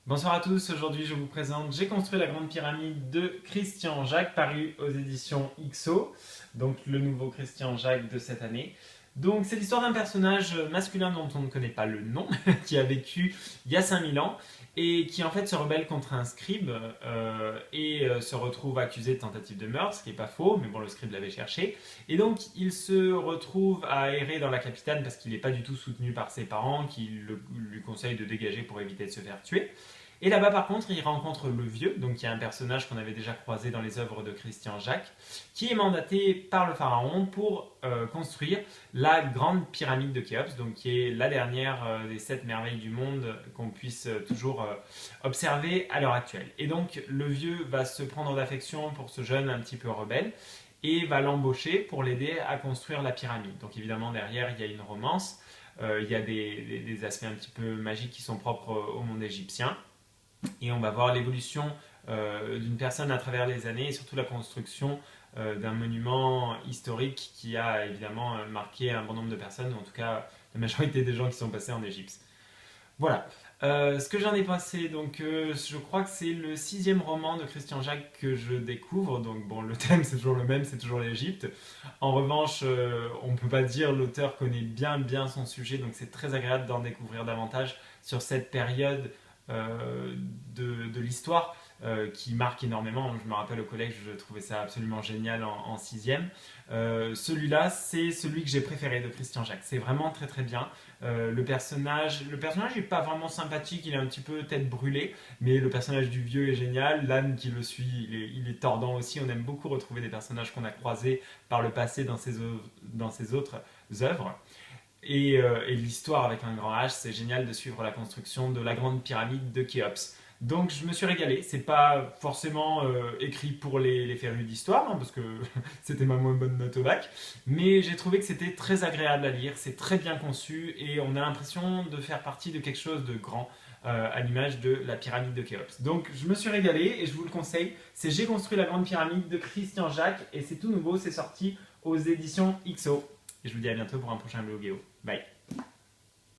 Bonsoir à tous, aujourd'hui je vous présente J'ai construit la grande pyramide de Christian Jacques, paru aux éditions XO, donc le nouveau Christian Jacques de cette année. Donc c'est l'histoire d'un personnage masculin dont on ne connaît pas le nom, qui a vécu il y a 5000 ans et qui en fait se rebelle contre un scribe et se retrouve accusé de tentative de meurtre, ce qui n'est pas faux, mais bon le scribe l'avait cherché. Et donc il se retrouve à errer dans la capitale parce qu'il n'est pas du tout soutenu par ses parents qui lui conseillent de dégager pour éviter de se faire tuer. Et là-bas, par contre, il rencontre le vieux, donc qui est un personnage qu'on avait déjà croisé dans les œuvres de Christian Jacques, qui est mandaté par le pharaon pour construire la grande pyramide de Khéops, donc qui est la dernière des 7 merveilles du monde qu'on puisse toujours observer à l'heure actuelle. Et donc, le vieux va se prendre d'affection pour ce jeune un petit peu rebelle et va l'embaucher pour l'aider à construire la pyramide. Donc, évidemment, derrière, il y a une romance, il y a des aspects un petit peu magiques qui sont propres au monde égyptien. Et on va voir l'évolution d'une personne à travers les années et surtout la construction d'un monument historique qui a évidemment marqué un bon nombre de personnes, ou en tout cas la majorité des gens qui sont passés en Égypte. Voilà. Ce que j'en ai pensé, donc je crois que c'est le 6e roman de Christian Jacques que je découvre. Donc bon, le thème c'est toujours le même, c'est toujours l'Égypte. En revanche, on ne peut pas dire l'auteur connaît bien son sujet, donc c'est très agréable d'en découvrir davantage sur cette période de l'histoire qui marque énormément. Je me rappelle au collège, je trouvais ça absolument génial en 6e. Celui-là, c'est celui que j'ai préféré de Christian Jacques. C'est vraiment très bien. Le personnage n'est pas vraiment sympathique, il est un petit peu tête brûlée, mais le personnage du vieux est génial. L'âne qui le suit, il est tordant aussi. On aime beaucoup retrouver des personnages qu'on a croisés par le passé dans ses autres œuvres. Et l'histoire avec un grand H, c'est génial de suivre la construction de la grande pyramide de Khéops. Donc je me suis régalé, c'est pas forcément écrit pour les férus d'histoire, hein, parce que c'était ma moins bonne note au bac, mais j'ai trouvé que c'était très agréable à lire, c'est très bien conçu, et on a l'impression de faire partie de quelque chose de grand, à l'image de la pyramide de Khéops. Donc je me suis régalé, et je vous le conseille, c'est J'ai construit la grande pyramide de Christian Jacques, et c'est tout nouveau, c'est sorti aux éditions XO. Et je vous dis à bientôt pour un prochain Blogéo.